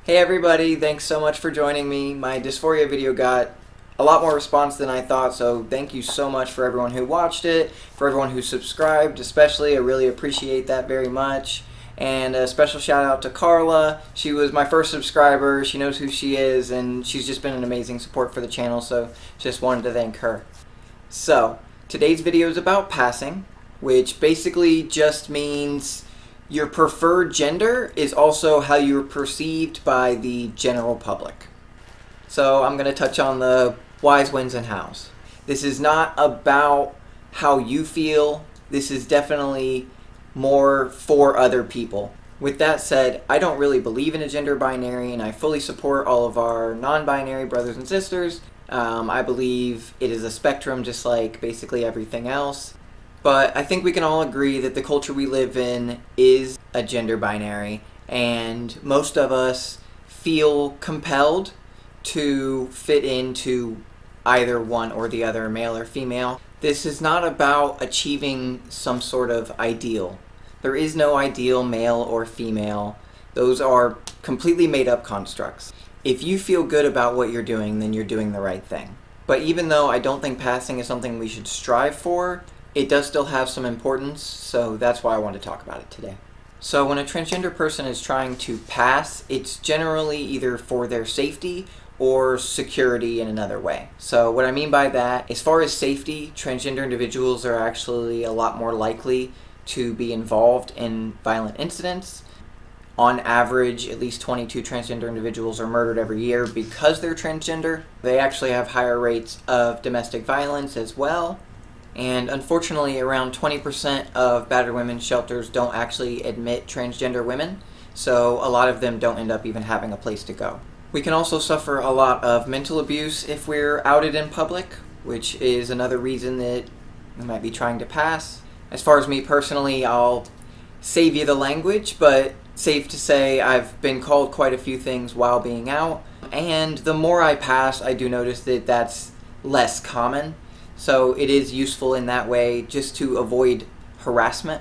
Hey everybody, thanks so much for joining me. My dysphoria video got a lot more response than I thought, so thank you so much for everyone who watched it, for everyone who subscribed especially. I really appreciate that very much. And a special shout out to Carla. She was my first subscriber, she knows who she is, and she's just been an amazing support for the channel, so just wanted to thank her. So, today's video is about passing, which basically just means your preferred gender is also how you're perceived by the general public. So I'm going to touch on the whys, whens, and hows. This is not about how you feel. This is definitely more for other people. With that said, I don't really believe in a gender binary, and I fully support all of our non-binary brothers and sisters. I believe it is a spectrum just like basically everything else. But I think we can all agree that the culture we live in is a gender binary, and most of us feel compelled to fit into either one or the other, male or female. This is not about achieving some sort of ideal. There is no ideal male or female. Those are completely made up constructs. If you feel good about what you're doing, then you're doing the right thing. But even though I don't think passing is something we should strive for, it does still have some importance, so that's why I want to talk about it today. So when a transgender person is trying to pass, it's generally either for their safety or security in another way. So what I mean by that, as far as safety, transgender individuals are actually a lot more likely to be involved in violent incidents. On average, at least 22 transgender individuals are murdered every year because they're transgender. They actually have higher rates of domestic violence as well. And unfortunately, around 20% of battered women's shelters don't actually admit transgender women, so a lot of them don't end up even having a place to go. We can also suffer a lot of mental abuse if we're outed in public, which is another reason that we might be trying to pass. As far as me personally, I'll save you the language, but safe to say I've been called quite a few things while being out, and the more I pass, I do notice that that's less common. So it is useful in that way just to avoid harassment.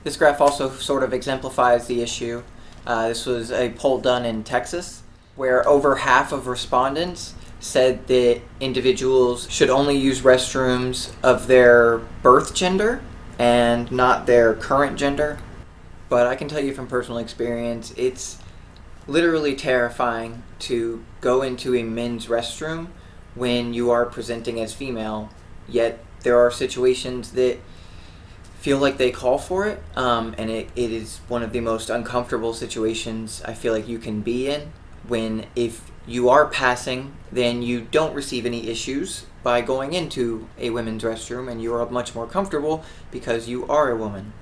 This graph also sort of exemplifies the issue. This was a poll done in Texas where over half of respondents said that individuals should only use restrooms of their birth gender and not their current gender. But I can tell you from personal experience, it's literally terrifying to go into a men's restroom when you are presenting as female. Yet there are situations that feel like they call for it, and it is one of the most uncomfortable situations I feel like you can be in, when if you are passing, then you don't receive any issues by going into a women's restroom, and you are much more comfortable because you are a woman.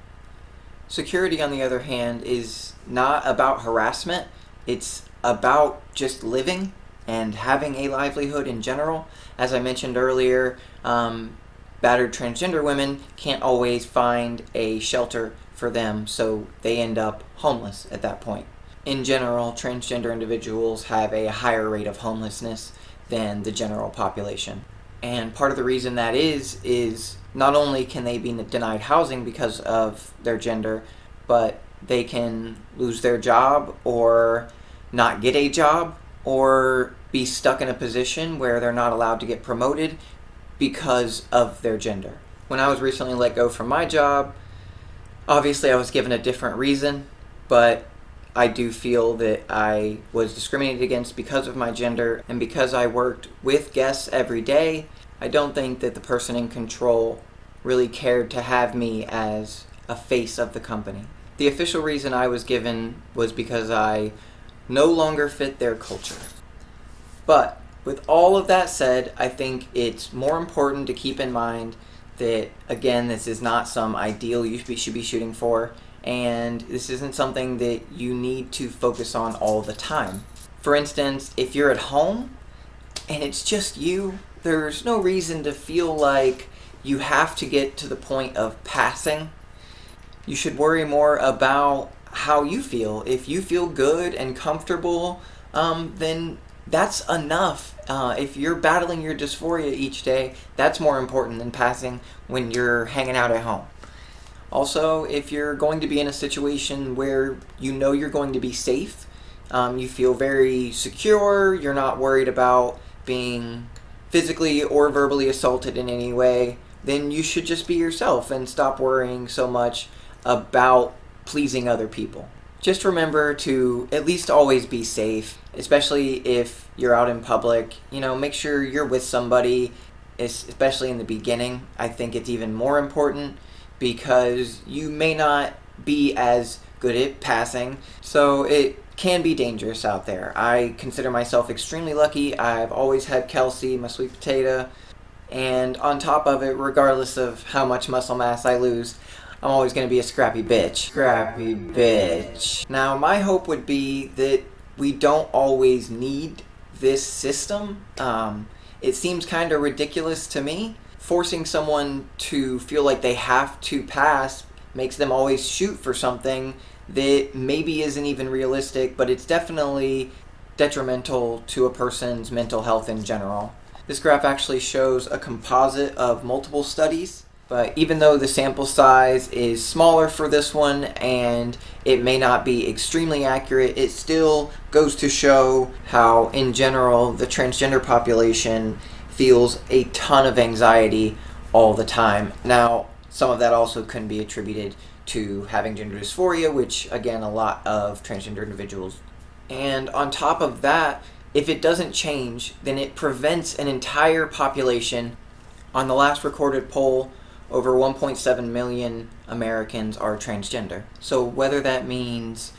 Security, on the other hand, is not about harassment. It's about just living and having a livelihood in general. As I mentioned earlier, battered transgender women can't always find a shelter for them, so they end up homeless at that point. In general, transgender individuals have a higher rate of homelessness than the general population. And part of the reason that is not only can they be denied housing because of their gender, but they can lose their job or not get a job, or be stuck in a position where they're not allowed to get promoted because of their gender. When I was recently let go from my job, obviously I was given a different reason, but I do feel that I was discriminated against because of my gender, and because I worked with guests every day, I don't think that the person in control really cared to have me as a face of the company. The official reason I was given was because I no longer fit their culture. But with all of that said, I think it's more important to keep in mind that, again, this is not some ideal you should be shooting for, and this isn't something that you need to focus on all the time. For instance, if you're at home and it's just you, there's no reason to feel like you have to get to the point of passing. You should worry more about how you feel. If you feel good and comfortable, then that's enough. If you're battling your dysphoria each day, that's more important than passing when you're hanging out at home. Also, if you're going to be in a situation where you know you're going to be safe, you feel very secure, you're not worried about being physically or verbally assaulted in any way, then you should just be yourself and stop worrying so much about pleasing other people. Just remember to at least always be safe, especially if you're out in public. Make sure you're with somebody, especially in the beginning. I think it's even more important because you may not be as good at passing, so it can be dangerous out there. I consider myself extremely lucky. I've always had Kelsey, my sweet potato, and on top of it, regardless of how much muscle mass I lose, I'm always going to be a scrappy bitch. Scrappy bitch. Now, my hope would be that we don't always need this system. It seems kind of ridiculous to me. Forcing someone to feel like they have to pass makes them always shoot for something that maybe isn't even realistic, but it's definitely detrimental to a person's mental health in general. This graph actually shows a composite of multiple studies, but even though the sample size is smaller for this one and it may not be extremely accurate, it still goes to show how, in general, the transgender population feels a ton of anxiety all the time. Now, some of that also can be attributed to having gender dysphoria, which, again, a lot of transgender individuals. And on top of that, if it doesn't change, then it prevents an entire population. On the last recorded poll, over 1.7 million Americans are transgender. So whether that means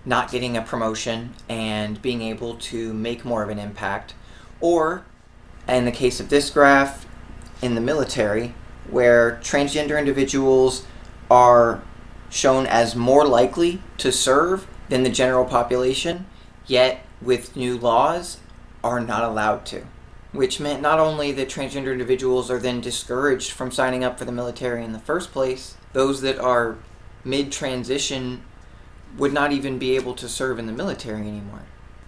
not getting a promotion and being able to make more of an impact, or in the case of this graph, in the military, where transgender individuals are shown as more likely to serve than the general population, yet with new laws are not allowed to. Which meant not only that transgender individuals are then discouraged from signing up for the military in the first place, those that are mid-transition would not even be able to serve in the military anymore.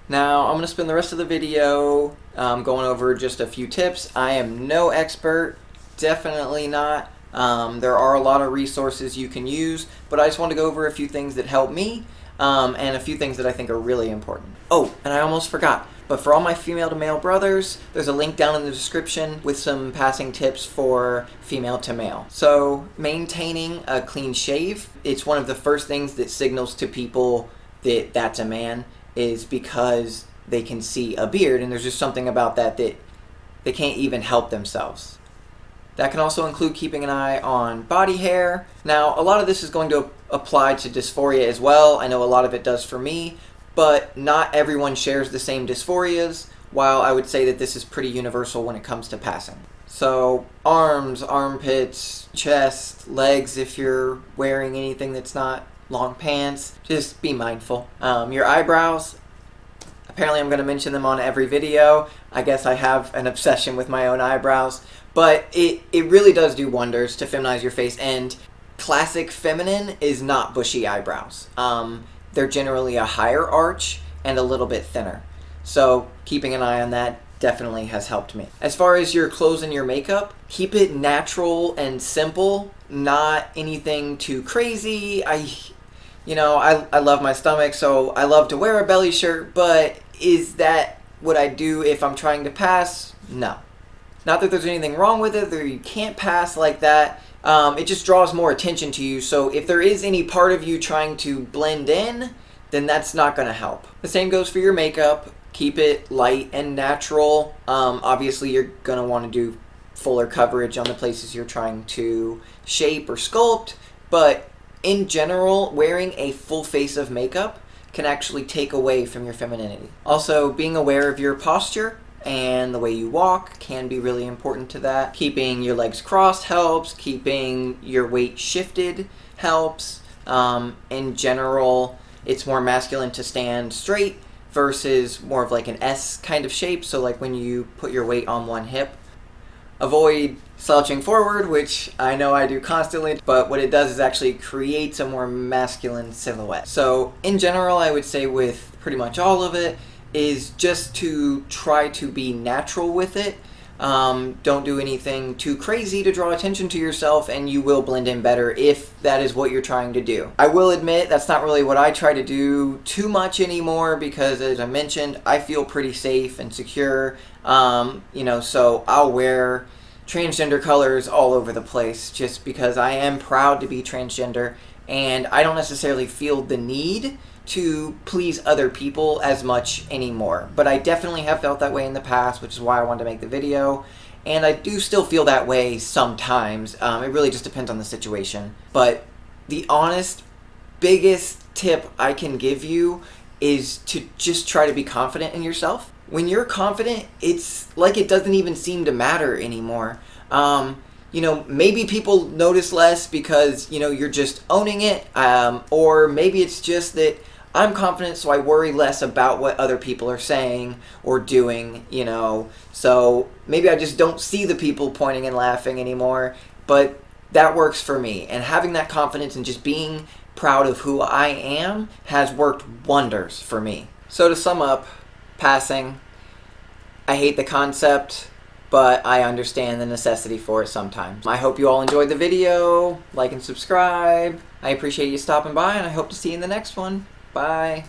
Now, I'm going to spend the rest of the video going over just a few tips. I am no expert, definitely not. There are a lot of resources you can use, but I just want to go over a few things that help me and a few things that I think are really important. Oh, and I almost forgot. But for all my female to male brothers, there's a link down in the description with some passing tips for female to male. So maintaining a clean shave, it's one of the first things that signals to people that that's a man, is because they can see a beard, and there's just something about that that they can't even help themselves. That can also include keeping an eye on body hair. Now, a lot of this is going to apply to dysphoria as well. I know a lot of it does for me, but not everyone shares the same dysphorias, while I would say that this is pretty universal when it comes to passing. So arms, armpits, chest, legs, if you're wearing anything that's not long pants, just be mindful. Your eyebrows, apparently I'm going to mention them on every video. I guess I have an obsession with my own eyebrows, but it really does do wonders to feminize your face, and classic feminine is not bushy eyebrows. They're generally a higher arch and a little bit thinner. So keeping an eye on that definitely has helped me. As far as your clothes and your makeup, keep it natural and simple, not anything too crazy. I love my stomach, so I love to wear a belly shirt, but is that what I do if I'm trying to pass? No. Not that there's anything wrong with it, that you can't pass like that. It just draws more attention to you, so if there is any part of you trying to blend in, then that's not going to help. The same goes for your makeup. Keep it light and natural. Obviously, you're going to want to do fuller coverage on the places you're trying to shape or sculpt, but in general, wearing a full face of makeup can actually take away from your femininity. Also, being aware of your posture and the way you walk can be really important to that. Keeping your legs crossed helps. Keeping your weight shifted helps. In general, it's more masculine to stand straight versus more of like an S kind of shape. So like when you put your weight on one hip. Avoid slouching forward, which I know I do constantly, but what it does is actually creates a more masculine silhouette. So in general, I would say with pretty much all of it, is just to try to be natural with it. Don't do anything too crazy to draw attention to yourself, and you will blend in better if that is what you're trying to do. I will admit that's not really what I try to do too much anymore because, as I mentioned, I feel pretty safe and secure. So I'll wear transgender colors all over the place just because I am proud to be transgender, and I don't necessarily feel the need to please other people as much anymore. But I definitely have felt that way in the past, which is why I wanted to make the video. And I do still feel that way sometimes. It really just depends on the situation. But the honest, biggest tip I can give you is to just try to be confident in yourself. When you're confident, it's like it doesn't even seem to matter anymore. Maybe people notice less because, you're just owning it. Or maybe it's just that I'm confident, so I worry less about what other people are saying or doing, So maybe I just don't see the people pointing and laughing anymore, but that works for me. And having that confidence and just being proud of who I am has worked wonders for me. So to sum up, passing, I hate the concept, but I understand the necessity for it sometimes. I hope you all enjoyed the video. Like and subscribe. I appreciate you stopping by, and I hope to see you in the next one. Bye.